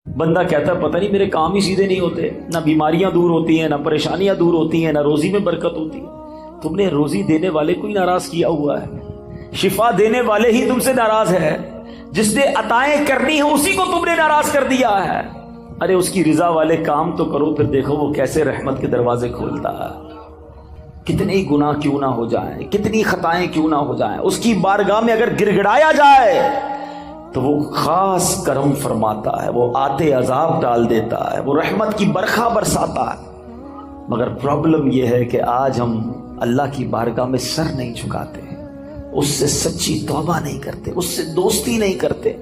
بندہ کہتا ہے پتہ نہیں میرے کام ہی سیدھے نہیں ہوتے، نہ بیماریاں دور ہوتی ہیں، نہ پریشانیاں دور ہوتی ہیں، نہ روزی میں برکت ہوتی ہے۔ تم نے روزی دینے والے کو ہی ناراض کیا ہوا ہے، شفا دینے والے ہی تم سے ناراض ہے، جس نے عطائیں کرنی ہیں اسی کو تم نے ناراض کر دیا ہے۔ ارے اس کی رضا والے کام تو کرو، پھر دیکھو وہ کیسے رحمت کے دروازے کھولتا ہے۔ کتنے گناہ کیوں نہ ہو جائیں، کتنی خطائیں کیوں نہ ہو جائیں، اس کی بارگاہ میں اگر گر گڑایا جائے تو وہ خاص کرم فرماتا ہے، وہ آتے عذاب ڈال دیتا ہے، وہ رحمت کی برکھا برساتا ہے۔ مگر پرابلم یہ ہے کہ آج ہم اللہ کی بارگاہ میں سر نہیں جھکاتے، اس سے سچی توبہ نہیں کرتے، اس سے دوستی نہیں کرتے۔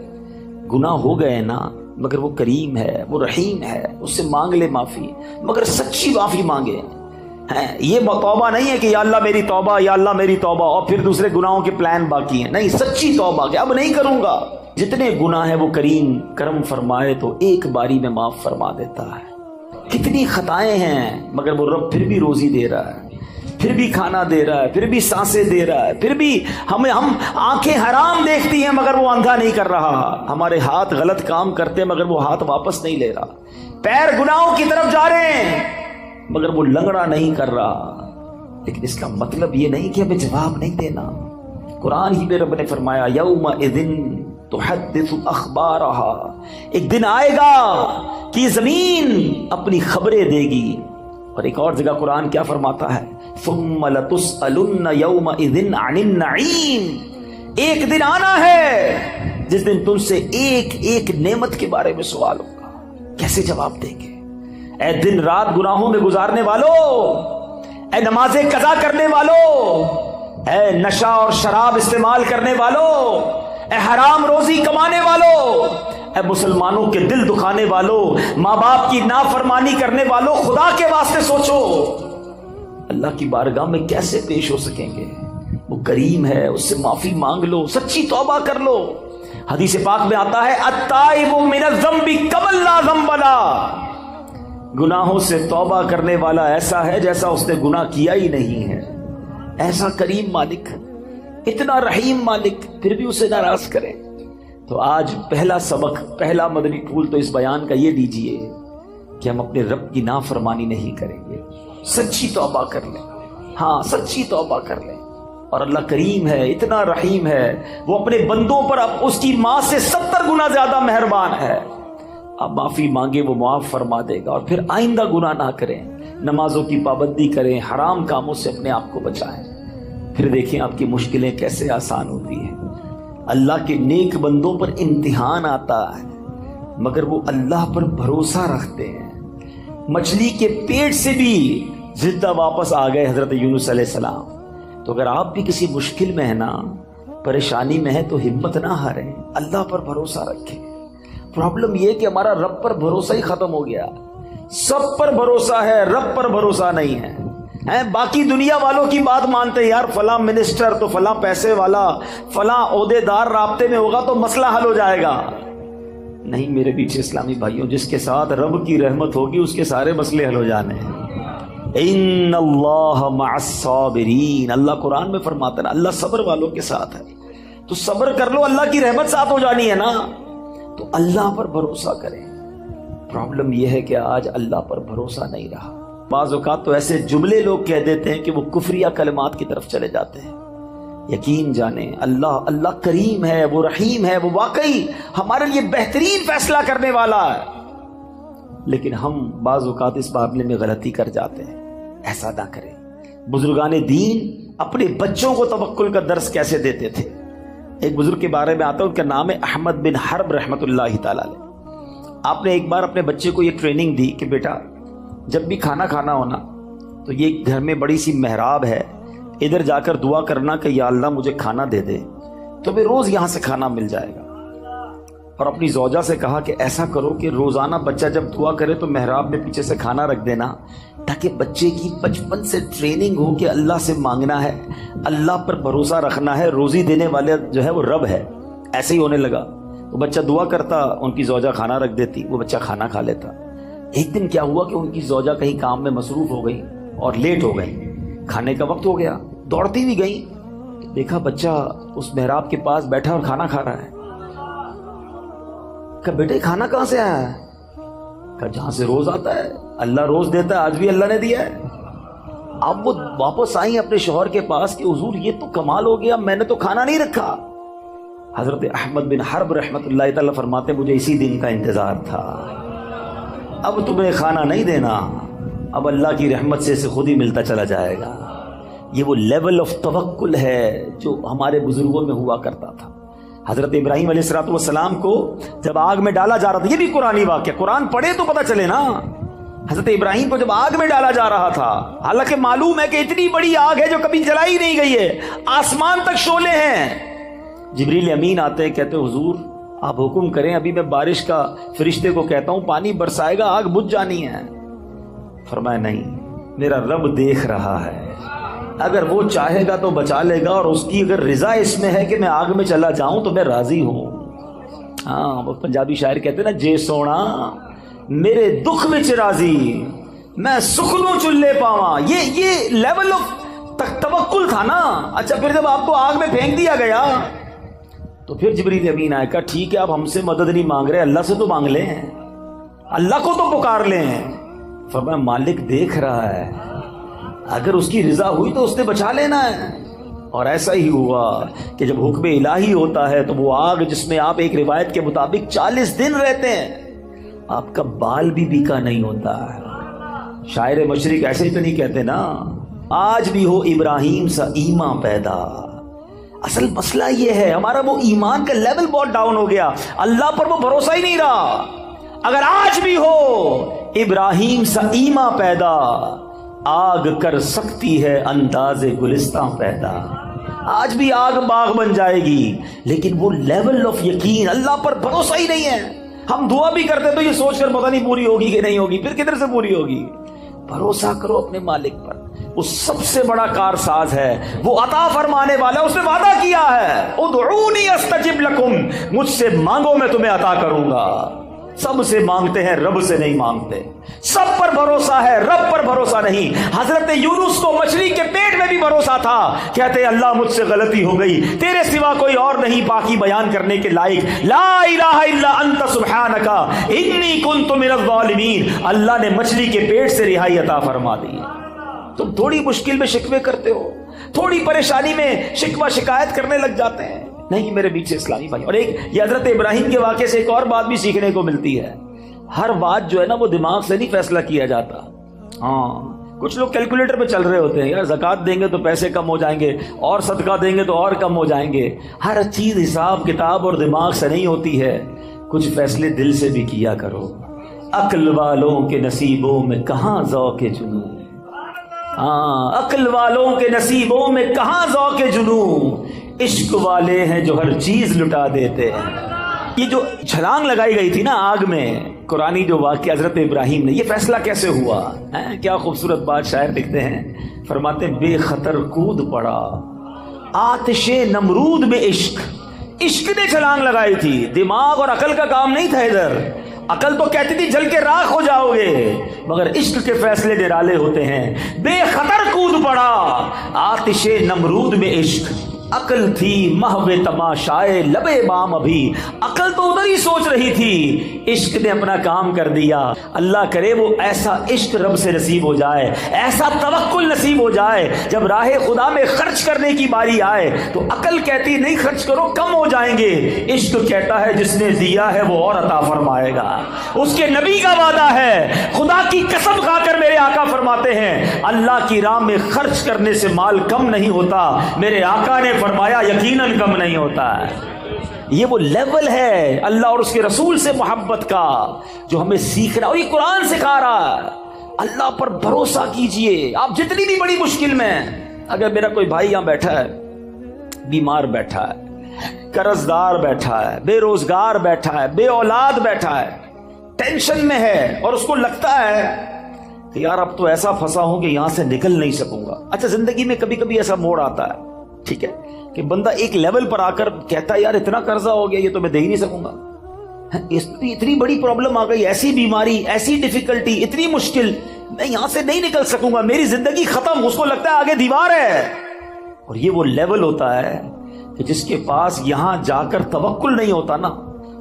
گناہ ہو گئے نا، مگر وہ کریم ہے، وہ رحیم ہے، اس سے مانگ لے معافی، مگر سچی معافی مانگے۔ یہ توبہ نہیں ہے کہ یا اللہ میری توبہ، یا اللہ میری توبہ، اور پھر دوسرے گناہوں کے پلان باقی ہیں۔ نہیں، سچی توبہ کہ اب نہیں کروں گا۔ جتنے گناہ ہیں وہ کریم کرم فرمائے تو ایک باری میں معاف فرما دیتا ہے۔ کتنی خطائیں ہیں مگر وہ رب پھر بھی روزی دے رہا ہے، پھر بھی کھانا دے رہا ہے، پھر بھی سانسیں دے رہا ہے، پھر بھی ہم آنکھیں حرام دیکھتی ہیں مگر وہ اندھا نہیں کر رہا، ہمارے ہاتھ غلط کام کرتے ہیں مگر وہ ہاتھ واپس نہیں لے رہا، پیر گناہوں کی طرف جا رہے ہیں مگر وہ لنگڑا نہیں کر رہا۔ لیکن اس کا مطلب یہ نہیں کہ ہمیں جواب نہیں دینا۔ قرآن ہی میں رب نے فرمایا یومئذ تحدث اخبارہا، ایک دن آئے گا کہ زمین اپنی خبریں دے گی۔ اور ایک اور جگہ قرآن کیا فرماتا ہے، ثم لتسألن یومئذ عن النعیم، ایک دن آنا ہے جس دن تم سے ایک ایک نعمت کے بارے میں سوال ہوگا، کیسے جواب دیں گے؟ اے دن رات گناہوں میں گزارنے والوں، اے نمازیں قضا کرنے والوں، اے نشہ اور شراب استعمال کرنے والوں، اے حرام روزی کمانے والوں، اے مسلمانوں کے دل دکھانے والوں، ماں باپ کی نافرمانی کرنے والوں، خدا کے واسطے سوچو اللہ کی بارگاہ میں کیسے پیش ہو سکیں گے؟ وہ کریم ہے، اس سے معافی مانگ لو، سچی توبہ کر لو۔ حدیث پاک میں آتا ہے التائب من الذنب کمن لا ذنب لہ، گناہوں سے توبہ کرنے والا ایسا ہے جیسا اس نے گناہ کیا ہی نہیں ہے۔ ایسا کریم مالک، اتنا رحیم مالک، پھر بھی اسے ناراض کرے۔ تو آج پہلا سبق، پہلا مدنی پھول تو اس بیان کا یہ دیجئے کہ ہم اپنے رب کی نافرمانی نہیں کریں گے، سچی توبہ کر لیں۔ ہاں، سچی توبہ کر لیں۔ اور اللہ کریم ہے، اتنا رحیم ہے، وہ اپنے بندوں پر اب اس کی ماں سے 70 گنا زیادہ مہربان ہے۔ آپ معافی مانگے وہ معاف فرما دے گا، اور پھر آئندہ گناہ نہ کریں، نمازوں کی پابندی کریں، حرام کاموں سے اپنے آپ کو بچائیں، پھر دیکھیں آپ کی مشکلیں کیسے آسان ہوتی ہیں۔ اللہ کے نیک بندوں پر امتحان آتا ہے مگر وہ اللہ پر بھروسہ رکھتے ہیں۔ مچھلی کے پیٹ سے بھی زندہ واپس آ گئے حضرت یونس علیہ السلام۔ تو اگر آپ بھی کسی مشکل میں ہیں نا، پریشانی میں ہے، تو ہمت نہ ہاریں، اللہ پر بھروسہ رکھیں۔ پرابلم یہ کہ ہمارا رب پر بھروسہ ہی ختم ہو گیا۔ سب پر بھروسہ ہے، رب پر بھروسہ نہیں ہے۔ باقی دنیا والوں کی بات مانتے ہیں، یار فلاں منسٹر تو فلاں پیسے والا، فلاں عہدے دار رابطے میں ہوگا تو مسئلہ حل ہو جائے گا۔ نہیں میرے پیچھے اسلامی بھائیوں، جس کے ساتھ رب کی رحمت ہوگی اس کے سارے مسئلے حل ہو جانے ہیں۔ ان اللہ مع الصابرین، اللہ قرآن میں فرماتا ہے اللہ صبر والوں کے ساتھ ہے۔ تو صبر کر لو، اللہ کی رحمت ساتھ ہو جانی ہے نا، تو اللہ پر بھروسہ کریں۔ پرابلم یہ ہے کہ آج اللہ پر بھروسہ نہیں رہا۔ بعض اوقات تو ایسے جملے لوگ کہہ دیتے ہیں کہ وہ کفریہ کلمات کی طرف چلے جاتے ہیں۔ یقین جانیں اللہ کریم ہے، وہ رحیم ہے، وہ واقعی ہمارے لیے بہترین فیصلہ کرنے والا ہے، لیکن ہم بعض اوقات اس معاملے میں غلطی کر جاتے ہیں۔ ایسا نہ کریں۔ بزرگان دین اپنے بچوں کو توکل کا درس کیسے دیتے تھے؟ ایک بزرگ کے بارے میں آتا ہے، ان کا نام ہے احمد بن حرب رحمۃ اللہ تعالی علیہ۔ آپ نے ایک بار اپنے بچے کو یہ ٹریننگ دی کہ بیٹا جب بھی کھانا کھانا ہونا تو یہ گھر میں بڑی سی محراب ہے، ادھر جا کر دعا کرنا کہ یا اللہ مجھے کھانا دے دے، تو میں روز یہاں سے کھانا مل جائے گا۔ اور اپنی زوجہ سے کہا کہ ایسا کرو کہ روزانہ بچہ جب دعا کرے تو محراب میں پیچھے سے کھانا رکھ دینا، تاکہ بچے کی بچپن سے ٹریننگ ہو کہ اللہ سے مانگنا ہے، اللہ پر بھروسہ رکھنا ہے، روزی دینے والے جو ہے وہ رب ہے۔ ایسے ہی ہونے لگا، وہ بچہ دعا کرتا، ان کی زوجہ کھانا رکھ دیتی، وہ بچہ کھانا کھا لیتا۔ ایک دن کیا ہوا کہ ان کی زوجہ کہیں کام میں مصروف ہو گئی اور لیٹ ہو گئی، کھانے کا وقت ہو گیا، دوڑتی بھی گئی، دیکھا بچہ اس محراب کے پاس بیٹھا اور کھانا کھا رہا ہے۔ کہ بیٹے کھانا کہاں سے آیا ہے؟ کہ جہاں سے روز آتا ہے، اللہ روز دیتا ہے، آج بھی اللہ نے دیا ہے۔ اب وہ واپس آئیں اپنے شوہر کے پاس کہ حضور یہ تو کمال ہو گیا، میں نے تو کھانا نہیں رکھا۔ حضرت احمد بن حرب رحمۃ اللہ تعالیٰ فرماتے مجھے اسی دن کا انتظار تھا، اب تمہیں کھانا نہیں دینا، اب اللہ کی رحمت سے اسے خود ہی ملتا چلا جائے گا۔ یہ وہ لیول آف توکل ہے جو ہمارے بزرگوں میں ہوا کرتا تھا۔ حضرت ابراہیم علیہ السلام کو جب آگ میں ڈالا جا رہا تھا، یہ بھی قرآنی واقعہ، قرآن پڑھے تو پتہ چلے نا، حضرت ابراہیم کو جب آگ میں ڈالا جا رہا تھا، حالانکہ معلوم ہے کہ اتنی بڑی آگ ہے جو کبھی جلائی نہیں گئی ہے، آسمان تک شعلے ہیں، جبریل امین آتے ہیں، کہتے حضور آپ حکم کریں، ابھی میں بارش کا فرشتے کو کہتا ہوں پانی برسائے گا، آگ بجھ جانی ہے۔ فرمایا نہیں، میرا رب دیکھ رہا ہے، اگر وہ چاہے گا تو بچا لے گا، اور اس کی اگر رضا اس میں ہے کہ میں آگ میں چلا جاؤں تو میں راضی ہوں۔ ہاں وہ پنجابی شاعر کہتے ہیں نا، جے سونا میرے دکھ وچ راضی، میں سکھ نوں چلے پاواں، یہ لیول آف توکل تھا نا۔ اچھا پھر جب آپ کو آگ میں پھینک دیا گیا تو پھر جبریل امین آئے، کہا ٹھیک ہے آپ ہم سے مدد نہیں مانگ رہے، اللہ سے تو مانگ لیں، اللہ کو تو پکار لیں۔ فرمایا مالک دیکھ رہا ہے، اگر اس کی رضا ہوئی تو اس نے بچا لینا ہے۔ اور ایسا ہی ہوا کہ جب حکم الہی ہوتا ہے تو وہ آگ جس میں آپ ایک روایت کے مطابق 40 دن رہتے ہیں، آپ کا بال بھی بیکا نہیں ہوتا ہے۔ شاعر مشرق ایسے ہی تو نہیں کہتے نا، آج بھی ہو ابراہیم سا ایمان پیدا۔ اصل مسئلہ یہ ہے ہمارا وہ ایمان کا لیول بہت ڈاؤن ہو گیا، اللہ پر وہ بھروسہ ہی نہیں رہا۔ اگر آج بھی ہو ابراہیم سا ایمان پیدا، آگ کر سکتی ہے انداز گلستان پیدا۔ آج بھی آگ باغ بن جائے گی، لیکن وہ لیول آف یقین، اللہ پر بھروسہ ہی نہیں ہے۔ ہم دعا بھی کرتے تو یہ سوچ کر پتہ نہیں پوری ہوگی کہ نہیں ہوگی، پھر کدھر سے پوری ہوگی؟ بھروسہ کرو اپنے مالک پر، وہ سب سے بڑا کارساز ہے، وہ عطا فرمانے والا، اس نے وعدہ کیا ہے ادعونی استجب لکم، مجھ سے مانگو میں تمہیں عطا کروں گا۔ سب سے مانگتے ہیں، رب سے نہیں مانگتے۔ سب پر بھروسہ ہے، رب پر بھروسہ نہیں۔ حضرت یونس کو مچھلی کے پیٹ میں بھی بھروسہ تھا، کہتے اللہ مجھ سے غلطی ہو گئی، تیرے سوا کوئی اور نہیں پاکی بیان کرنے کے لائق، لا الہ الا انت سبحانک انی کنت من الظالمین۔ اللہ نے مچھلی کے پیٹ سے رہائی عطا فرما دی۔ تم تھوڑی مشکل میں شکوے کرتے ہو، تھوڑی پریشانی میں شکوہ شکایت کرنے لگ جاتے ہیں۔ نہیں میرے بیچ سے اسلامی بھائی، اور ایک یہ حضرت ابراہیم کے واقعے سے ایک اور بات بھی سیکھنے کو ملتی ہے، ہر بات جو ہے نا وہ دماغ سے نہیں فیصلہ کیا جاتا۔ ہاں کچھ لوگ کیلکولیٹر پہ چل رہے ہوتے ہیں، یار زکوٰۃ دیں گے تو پیسے کم ہو جائیں گے، اور صدقہ دیں گے تو اور کم ہو جائیں گے۔ ہر چیز حساب کتاب اور دماغ سے نہیں ہوتی ہے، کچھ فیصلے دل سے بھی کیا کرو۔ عقل والوں کے نصیبوں میں کہاں ذوق جنون، ہاں عقل والوں کے نصیبوں میں کہاں ذوق جنون، عشق والے ہیں جو ہر چیز لٹا دیتے ہیں۔ یہ جو چھلانگ لگائی گئی تھی نا آگ میں، قرآنی جو واقعہ حضرت ابراہیم نے، یہ فیصلہ کیسے ہوا؟ کیا خوبصورت بات شاعر لکھتے ہیں، فرماتے بے خطر کود پڑا آتش نمرود میں عشق نے چھلانگ لگائی تھی، دماغ اور عقل کا کام نہیں تھا ادھر۔ عقل تو کہتی تھی جل کے راکھ ہو جاؤ گے، مگر عشق کے فیصلے نرالے ہوتے ہیں۔ بے خطر کود پڑا آتش نمرود میں عشق، عقل تھی محو تماشائے لبے بام، ابھی عقل تو ادھر ہی سوچ رہی تھی، عشق نے اپنا کام کر دیا۔ اللہ کرے وہ ایسا عشق رب سے نصیب ہو جائے، ایسا توکل نصیب ہو جائے، جب راہ خدا میں خرچ کرنے کی باری آئے تو عقل کہتی نہیں خرچ کرو کم ہو جائیں گے، عشق کہتا ہے جس نے دیا ہے وہ اور عطا فرمائے گا۔ اس کے نبی کا وعدہ ہے، خدا کی قسم کھا کر میرے آقا فرماتے ہیں اللہ کی راہ میں خرچ کرنے سے مال کم نہیں ہوتا، میرے آقا نے فرمایا یقیناً کم نہیں ہوتا ہے۔ یہ وہ لیول ہے اللہ اور اس کے رسول سے محبت کا جو ہمیں سیکھنا، اور یہ قرآن سکھا رہا ہے۔ اللہ پر بھروسہ کیجئے، آپ جتنی بھی بڑی مشکل میں، اگر میرا کوئی بھائی یہاں بیٹھا ہے، بیمار بیٹھا ہے، قرض دار بیٹھا ہے، بے روزگار بیٹھا ہے، بے اولاد بیٹھا ہے، ٹینشن میں ہے، اور اس کو لگتا ہے کہ یار اب تو ایسا پھنسا ہوں کہ یہاں سے نکل نہیں سکوں گا۔ اچھا زندگی میں کبھی کبھی ایسا موڑ آتا ہے، ٹھیک ہے، کہ بندہ ایک لیول پر آ کر کہتا ہے یار اتنا قرضہ ہو گیا، یہ تو میں دے ہی نہیں سکوں گا، اتنی بڑی پرابلم آ گئی، ایسی بیماری، ایسی ڈیفیکلٹی، اتنی مشکل، میں یہاں سے نہیں نکل سکوں گا، میری زندگی ختم۔ اس کو لگتا ہے آگے دیوار ہے، اور یہ وہ لیول ہوتا ہے کہ جس کے پاس یہاں جا کر توکل نہیں ہوتا نا،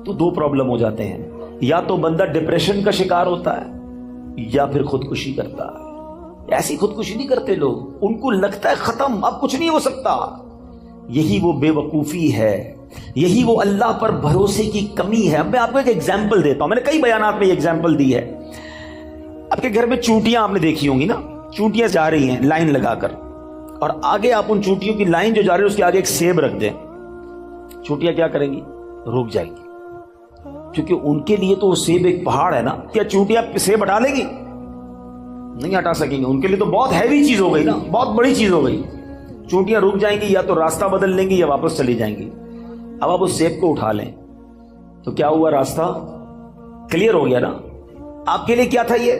تو دو پرابلم ہو جاتے ہیں۔ یا تو بندہ ڈپریشن کا شکار ہوتا ہے یا پھر خودکشی کرتا ہے۔ ایسی خودکشی نہیں کرتے لوگ، ان کو لگتا ہے ختم، اب کچھ نہیں ہو سکتا۔ یہی وہ بے وقوفی ہے، یہی وہ اللہ پر بھروسے کی کمی ہے۔ اب میں آپ کو ایک ایگزامپل دیتا ہوں، میں نے کئی بیانات میں یہ ایگزامپل دی ہے۔ آپ کے گھر میں چونٹیاں آپ نے دیکھی ہوں گی نا، چونٹیاں جا رہی ہیں لائن لگا کر، اور آگے آپ ان چونٹیوں کی لائن جو جا رہی ہے اس کے آگے ایک سیب رکھ دیں، چونٹیاں کیا کریں گی؟ رک جائیں گی، کیونکہ ان کے لیے تو وہ سیب ایک پہاڑ ہے نا۔ کیا چونٹیاں سیب ہٹا لیں گی؟ نہیں ہٹا سکیں گے، ان کے لیے تو بہت ہیوی چیز ہو گئی نا، بہت بڑی چیز ہو گئی۔ چونٹیاں رک جائیں گی، یا تو راستہ بدل لیں گی یا واپس چلی جائیں گی۔ اب آپ اس سیب کو اٹھا لیں تو کیا ہوا؟ راستہ کلیئر ہو گیا نا۔ آپ کے لیے کیا تھا؟ یہ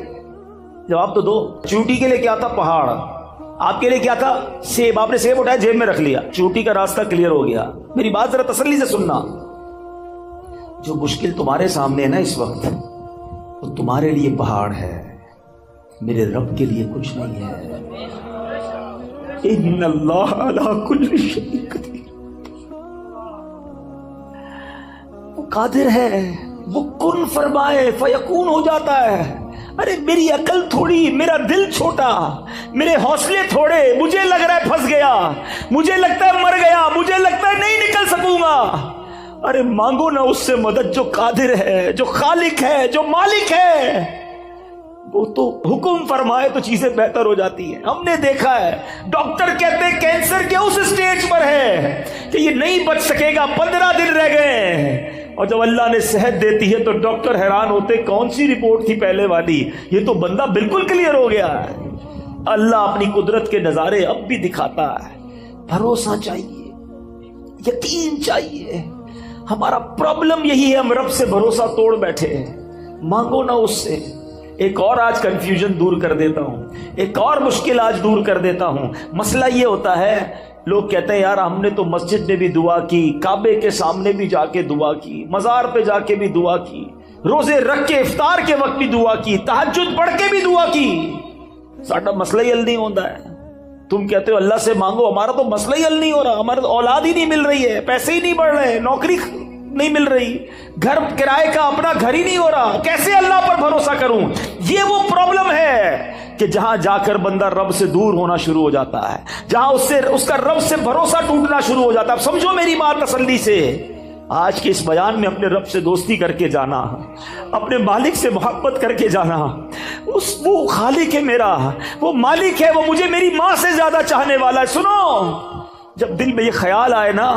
جواب تو دو۔ چونٹی کے لیے کیا تھا؟ پہاڑ۔ آپ کے لیے کیا تھا؟ سیب۔ آپ نے سیب اٹھایا، جیب میں رکھ لیا، چونٹی کا راستہ کلیئر ہو گیا۔ میری بات ذرا تسلی سے سننا، جو مشکل تمہارے سامنے ہے نا اس وقت، وہ تمہارے لیے پہاڑ ہے، میرے رب کے لیے کچھ نہیں ہے۔ ان اللہ علی کل شیء قدیر، وہ قادر ہے، وہ کن فرمائے فیکون ہو جاتا ہے۔ ارے میری عقل تھوڑی، میرا دل چھوٹا، میرے حوصلے تھوڑے، مجھے لگ رہا ہے پھنس گیا، مجھے لگتا ہے مر گیا، مجھے لگتا ہے نہیں نکل سکوں گا۔ ارے مانگو نا اس سے مدد جو قادر ہے، جو خالق ہے، جو مالک ہے۔ وہ تو حکم فرمائے تو چیزیں بہتر ہو جاتی ہیں۔ ہم نے دیکھا ہے ڈاکٹر کہتے ہیں کینسر کے اس سٹیج پر ہے کہ یہ نہیں بچ سکے گا، 15 دن رہ گئے، اور جب اللہ نے صحت دیتی ہے تو ڈاکٹر حیران ہوتے کون سی رپورٹ تھی پہلے والی، یہ تو بندہ بالکل کلیئر ہو گیا ہے۔ اللہ اپنی قدرت کے نظارے اب بھی دکھاتا ہے۔ بھروسہ چاہیے، یقین چاہیے۔ ہمارا پرابلم یہی ہے، ہم رب سے بھروسہ توڑ بیٹھے ہیں۔ مانگو نا اس سے۔ ایک اور آج کنفیوژن دور کر دیتا ہوں، ایک اور مشکل آج دور کر دیتا ہوں۔ مسئلہ یہ ہوتا ہے، لوگ کہتے ہیں یار ہم نے تو مسجد میں بھی دعا کی، کعبے کے سامنے بھی جا کے دعا کی، مزار پہ جا کے بھی دعا کی، روزے رکھ کے افطار کے وقت بھی دعا کی، تہجد پڑھ کے بھی دعا کی، ساڈا مسئلہ ہی حل نہیں ہوتا ہے۔ تم کہتے ہو اللہ سے مانگو، ہمارا تو مسئلہ ہی حل نہیں ہو رہا، ہمارا تو اولاد ہی نہیں مل رہی ہے، پیسے ہی نہیں بڑھ رہے، نوکری نہیں مل رہی، گھر کرائے کا اپنا گھر ہی نہیں ہو رہا، کیسے اللہ پر بھروسہ کروں؟ یہ وہ پرابلم ہے کہ جہاں جا کر بندہ رب سے دور ہونا شروع ہو جاتا ہے، جہاں اس کا رب سے بھروسہ ٹوٹنا شروع ہو جاتا ہے۔ اب سمجھو میری بات تسلی سے، آج کے اس بیان میں اپنے رب سے دوستی کر کے جانا، اپنے مالک سے محبت کر کے جانا۔ وہ خالق ہے میرا، وہ مالک ہے، وہ مجھے میری ماں سے زیادہ چاہنے والا ہے۔ سنو، جب دل میں یہ خیال آئے نا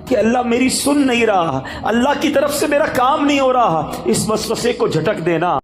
کہ اللہ میری سن نہیں رہا، اللہ کی طرف سے میرا کام نہیں ہو رہا، اس وسوسے کو جھٹک دینا۔